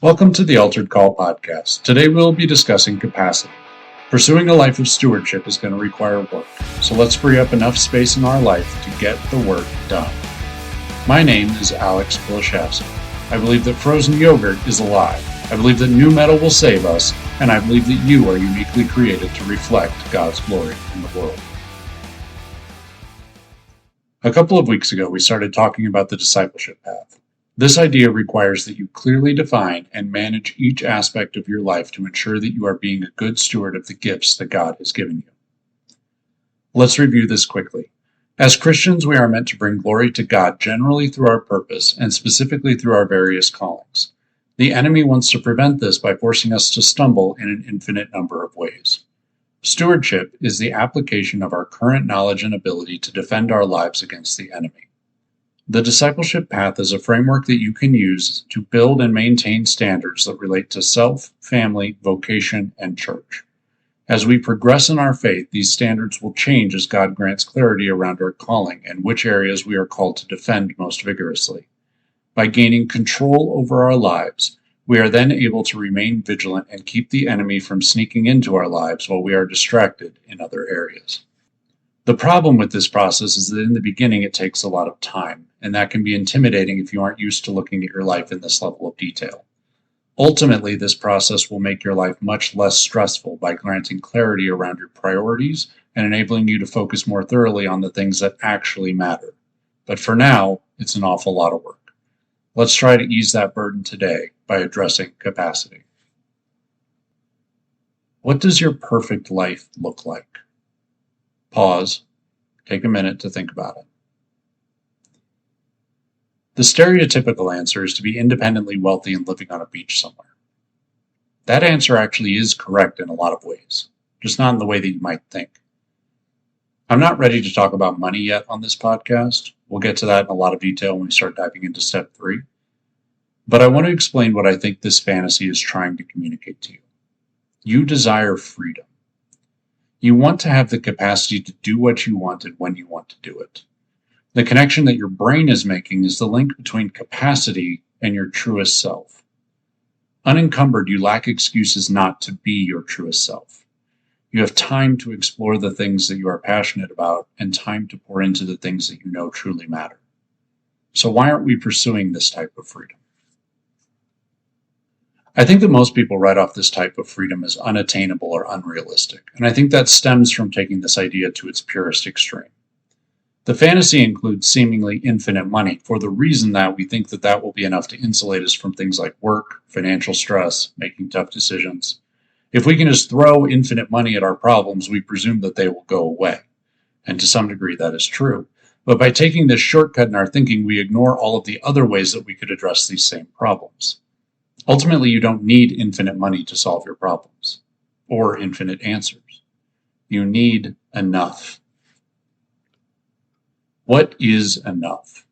Welcome to the Altered Call podcast. Today we'll be discussing capacity. Pursuing a life of stewardship is going to require work, so let's free up enough space in our life to get the work done. My name is Alex Pillischafske. I believe that frozen yogurt is alive. I believe that new metal will save us, and I believe that you are uniquely created to reflect God's glory in the world. A couple of weeks ago, we started talking about the discipleship path. This idea requires that you clearly define and manage each aspect of your life to ensure that you are being a good steward of the gifts that God has given you. Let's review this quickly. As Christians, we are meant to bring glory to God generally through our purpose and specifically through our various callings. The enemy wants to prevent this by forcing us to stumble in an infinite number of ways. Stewardship is the application of our current knowledge and ability to defend our lives against the enemy. The discipleship path is a framework that you can use to build and maintain standards that relate to self, family, vocation, and church. As we progress in our faith, these standards will change as God grants clarity around our calling and which areas we are called to defend most vigorously. By gaining control over our lives, we are then able to remain vigilant and keep the enemy from sneaking into our lives while we are distracted in other areas. The problem with this process is that in the beginning it takes a lot of time, and that can be intimidating if you aren't used to looking at your life in this level of detail. Ultimately, this process will make your life much less stressful by granting clarity around your priorities and enabling you to focus more thoroughly on the things that actually matter. But for now, it's an awful lot of work. Let's try to ease that burden today by addressing capacity. What does your perfect life look like? Pause. Take a minute to think about it. The stereotypical answer is to be independently wealthy and living on a beach somewhere. That answer actually is correct in a lot of ways, just not in the way that you might think. I'm not ready to talk about money yet on this podcast. We'll get to that in a lot of detail when we start diving into step 3. But I want to explain what I think this fantasy is trying to communicate to you. You desire freedom. You want to have the capacity to do what you want and when you want to do it. The connection that your brain is making is the link between capacity and your truest self. Unencumbered, you lack excuses not to be your truest self. You have time to explore the things that you are passionate about and time to pour into the things that you know truly matter. So why aren't we pursuing this type of freedom? I think that most people write off this type of freedom as unattainable or unrealistic, and I think that stems from taking this idea to its purest extreme. The fantasy includes seemingly infinite money for the reason that we think that will be enough to insulate us from things like work, financial stress, making tough decisions. If we can just throw infinite money at our problems, we presume that they will go away. And to some degree that is true. But by taking this shortcut in our thinking, we ignore all of the other ways that we could address these same problems. Ultimately, you don't need infinite money to solve your problems or infinite answers. You need enough. What is enough?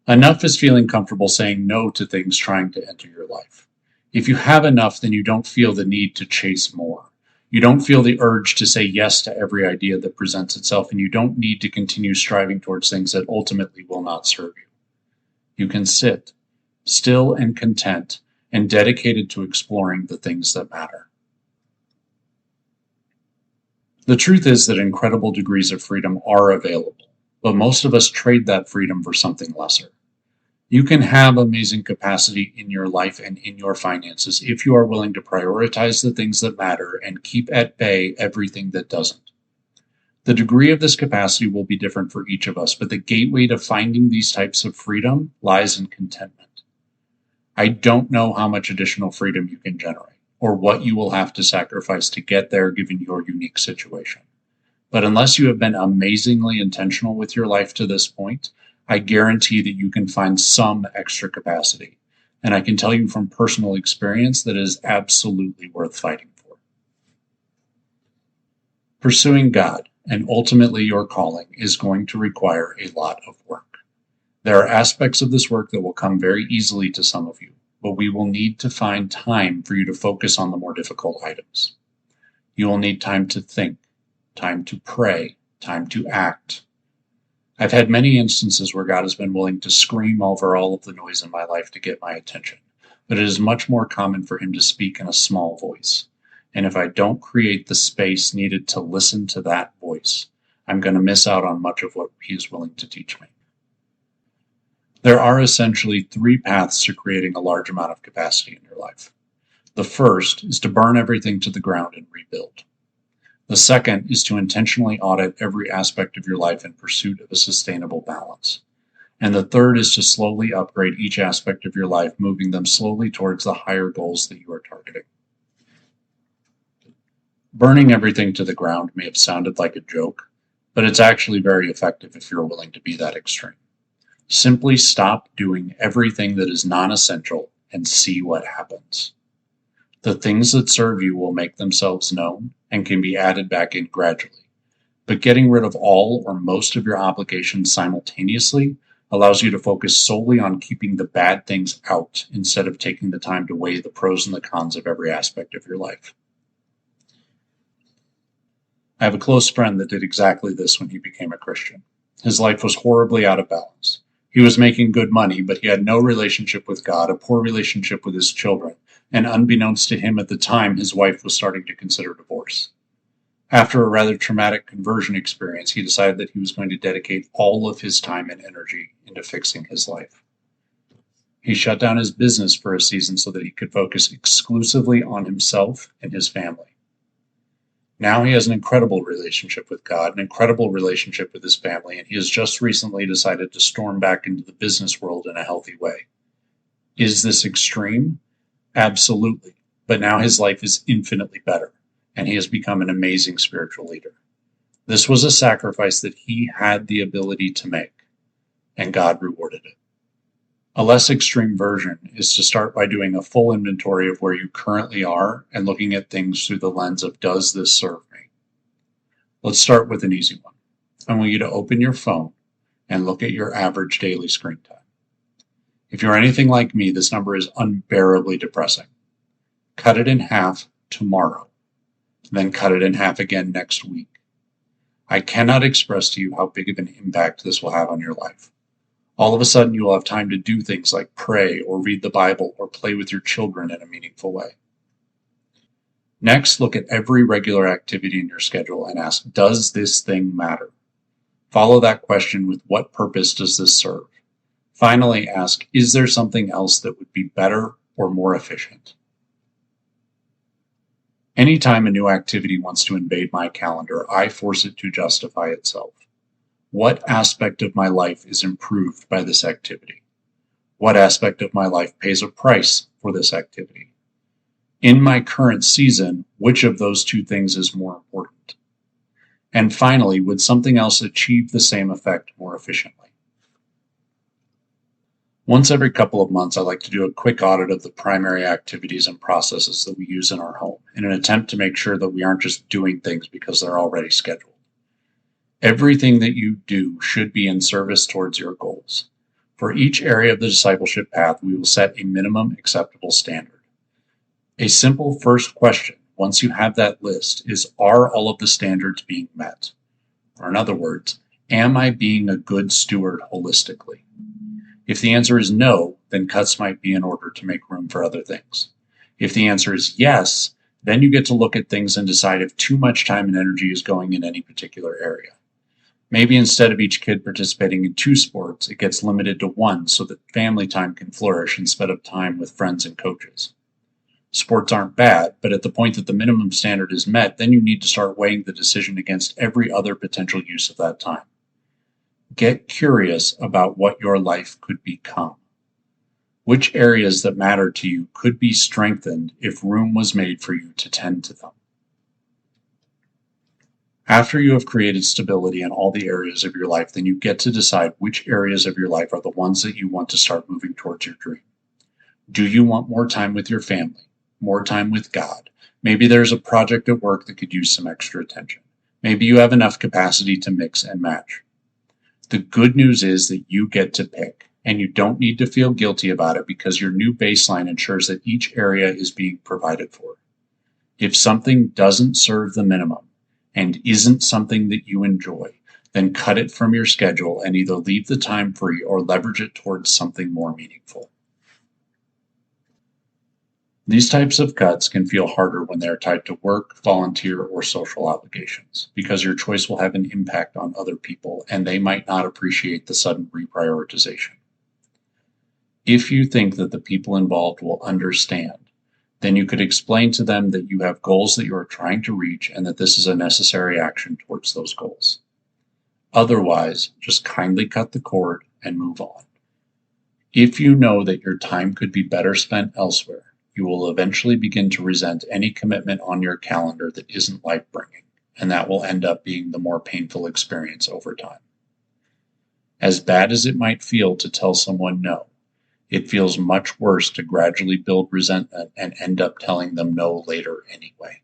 Enough is feeling comfortable saying no to things trying to enter your life. If you have enough, then you don't feel the need to chase more. You don't feel the urge to say yes to every idea that presents itself, and you don't need to continue striving towards things that ultimately will not serve you. You can sit, still and content, and dedicated to exploring the things that matter. The truth is that incredible degrees of freedom are available, but most of us trade that freedom for something lesser. You can have amazing capacity in your life and in your finances if you are willing to prioritize the things that matter and keep at bay everything that doesn't. The degree of this capacity will be different for each of us, but the gateway to finding these types of freedom lies in contentment. I don't know how much additional freedom you can generate or what you will have to sacrifice to get there given your unique situation. But unless you have been amazingly intentional with your life to this point, I guarantee that you can find some extra capacity. And I can tell you from personal experience that it is absolutely worth fighting for. Pursuing God and ultimately your calling is going to require a lot of work. There are aspects of this work that will come very easily to some of you, but we will need to find time for you to focus on the more difficult items. You will need time to think, time to pray, time to act. I've had many instances where God has been willing to scream over all of the noise in my life to get my attention. but it is much more common for him to speak in a small voice. And if I don't create the space needed to listen to that voice, I'm going to miss out on much of what he is willing to teach me. There are essentially three paths to creating a large amount of capacity in your life. The first is to burn everything to the ground and rebuild. The second is to intentionally audit every aspect of your life in pursuit of a sustainable balance. And the third is to slowly upgrade each aspect of your life, moving them slowly towards the higher goals that you are targeting. Burning everything to the ground may have sounded like a joke, but it's actually very effective if you're willing to be that extreme. Simply stop doing everything that is non-essential and see what happens. The things that serve you will make themselves known and can be added back in gradually. But getting rid of all or most of your obligations simultaneously allows you to focus solely on keeping the bad things out instead of taking the time to weigh the pros and the cons of every aspect of your life. I have a close friend that did exactly this when he became a Christian. His life was horribly out of balance. He was making good money, but he had no relationship with God, a poor relationship with his children, and unbeknownst to him at the time, his wife was starting to consider divorce. After a rather traumatic conversion experience, he decided that he was going to dedicate all of his time and energy into fixing his life. He shut down his business for a season so that he could focus exclusively on himself and his family. Now he has an incredible relationship with God, an incredible relationship with his family, and he has just recently decided to storm back into the business world in a healthy way. Is this extreme? Absolutely. But now his life is infinitely better, and he has become an amazing spiritual leader. This was a sacrifice that he had the ability to make, and God rewarded it. A less extreme version is to start by doing a full inventory of where you currently are and looking at things through the lens of, does this serve me? Let's start with an easy one. I want you to open your phone and look at your average daily screen time. If you're anything like me, this number is unbearably depressing. Cut it in half tomorrow, then cut it in half again next week. I cannot express to you how big of an impact this will have on your life. All of a sudden, you will have time to do things like pray or read the Bible or play with your children in a meaningful way. Next, look at every regular activity in your schedule and ask, does this thing matter? Follow that question with, what purpose does this serve? Finally, ask, is there something else that would be better or more efficient? Anytime a new activity wants to invade my calendar, I force it to justify itself. What aspect of my life is improved by this activity? What aspect of my life pays a price for this activity? In my current season, which of those two things is more important? And finally, would something else achieve the same effect more efficiently? Once every couple of months, I like to do a quick audit of the primary activities and processes that we use in our home in an attempt to make sure that we aren't just doing things because they're already scheduled. Everything that you do should be in service towards your goals. For each area of the discipleship path, we will set a minimum acceptable standard. A simple first question, once you have that list, is, are all of the standards being met? Or in other words, am I being a good steward holistically? If the answer is no, then cuts might be in order to make room for other things. If the answer is yes, then you get to look at things and decide if too much time and energy is going in any particular area. Maybe instead of each kid participating in 2 sports, it gets limited to 1 so that family time can flourish instead of time with friends and coaches. Sports aren't bad, but at the point that the minimum standard is met, then you need to start weighing the decision against every other potential use of that time. Get curious about what your life could become. Which areas that matter to you could be strengthened if room was made for you to tend to them. After you have created stability in all the areas of your life, then you get to decide which areas of your life are the ones that you want to start moving towards your dream. Do you want more time with your family, more time with God? Maybe there's a project at work that could use some extra attention. Maybe you have enough capacity to mix and match. The good news is that you get to pick, and you don't need to feel guilty about it because your new baseline ensures that each area is being provided for. If something doesn't serve the minimum, and isn't something that you enjoy, then cut it from your schedule and either leave the time free or leverage it towards something more meaningful. These types of cuts can feel harder when they are tied to work, volunteer, or social obligations, because your choice will have an impact on other people and they might not appreciate the sudden reprioritization. If you think that the people involved will understand, then you could explain to them that you have goals that you are trying to reach and that this is a necessary action towards those goals. Otherwise, just kindly cut the cord and move on. If you know that your time could be better spent elsewhere, you will eventually begin to resent any commitment on your calendar that isn't life-bringing, and that will end up being the more painful experience over time. As bad as it might feel to tell someone no, it feels much worse to gradually build resentment and end up telling them no later anyway.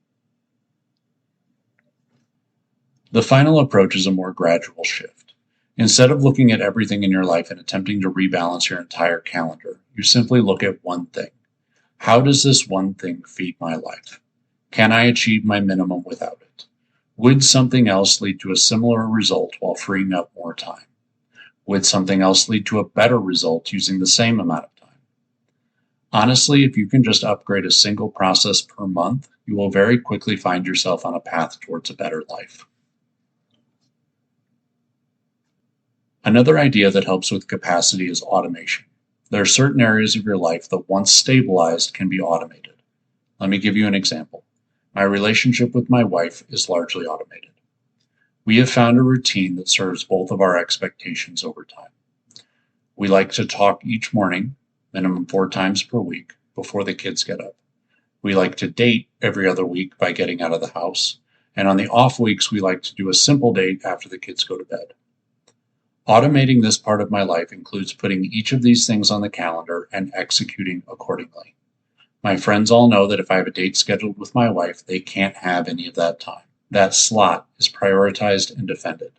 The final approach is a more gradual shift. Instead of looking at everything in your life and attempting to rebalance your entire calendar, you simply look at one thing. How does this one thing feed my life? Can I achieve my minimum without it? Would something else lead to a similar result while freeing up more time? Would something else lead to a better result using the same amount of time? Honestly, if you can just upgrade a single process per month, you will very quickly find yourself on a path towards a better life. Another idea that helps with capacity is automation. There are certain areas of your life that once stabilized can be automated. Let me give you an example. My relationship with my wife is largely automated. We have found a routine that serves both of our expectations over time. We like to talk each morning, minimum 4 times per week, before the kids get up. We like to date every other week by getting out of the house, and on the off weeks we like to do a simple date after the kids go to bed. Automating this part of my life includes putting each of these things on the calendar and executing accordingly. My friends all know that if I have a date scheduled with my wife, they can't have any of that time. That slot is prioritized and defended.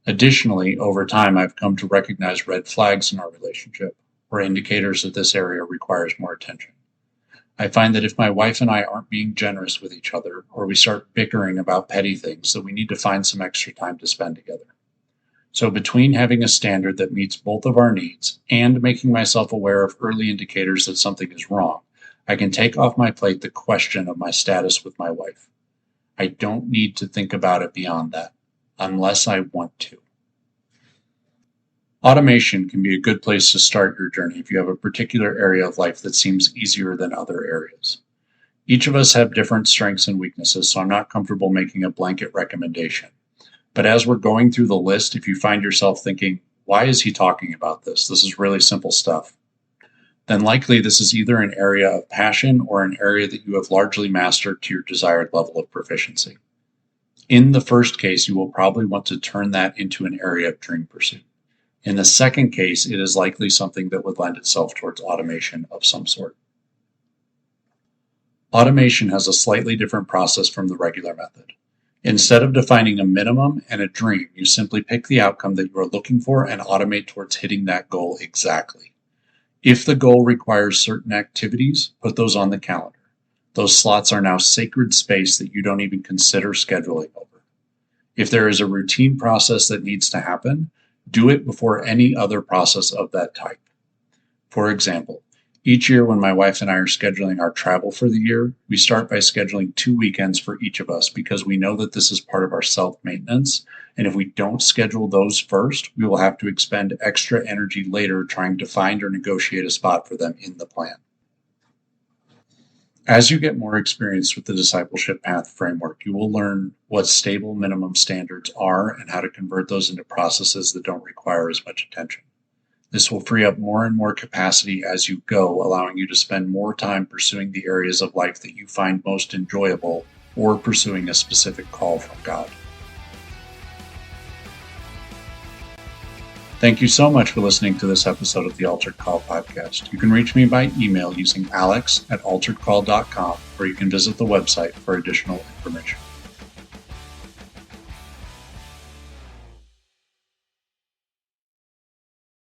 Additionally, over time, I've come to recognize red flags in our relationship, or indicators that this area requires more attention. I find that if my wife and I aren't being generous with each other, or we start bickering about petty things, that we need to find some extra time to spend together. So between having a standard that meets both of our needs and making myself aware of early indicators that something is wrong, I can take off my plate the question of my status with my wife. I don't need to think about it beyond that, unless I want to. Automation can be a good place to start your journey if you have a particular area of life that seems easier than other areas. Each of us have different strengths and weaknesses, so I'm not comfortable making a blanket recommendation. But as we're going through the list, if you find yourself thinking, why is he talking about this? This is really simple stuff. Then likely this is either an area of passion or an area that you have largely mastered to your desired level of proficiency. In the first case, you will probably want to turn that into an area of dream pursuit. In the second case, it is likely something that would lend itself towards automation of some sort. Automation has a slightly different process from the regular method. Instead of defining a minimum and a dream, you simply pick the outcome that you are looking for and automate towards hitting that goal exactly. If the goal requires certain activities, put those on the calendar. Those slots are now sacred space that you don't even consider scheduling over. If there is a routine process that needs to happen, do it before any other process of that type. For example, each year when my wife and I are scheduling our travel for the year, we start by scheduling 2 weekends for each of us because we know that this is part of our self-maintenance, and if we don't schedule those first, we will have to expend extra energy later trying to find or negotiate a spot for them in the plan. As you get more experience with the discipleship path framework, you will learn what stable minimum standards are and how to convert those into processes that don't require as much attention. This will free up more and more capacity as you go, allowing you to spend more time pursuing the areas of life that you find most enjoyable or pursuing a specific call from God. Thank you so much for listening to this episode of the Altered Call podcast. You can reach me by email using alex@alteredcall.com, or you can visit the website for additional information.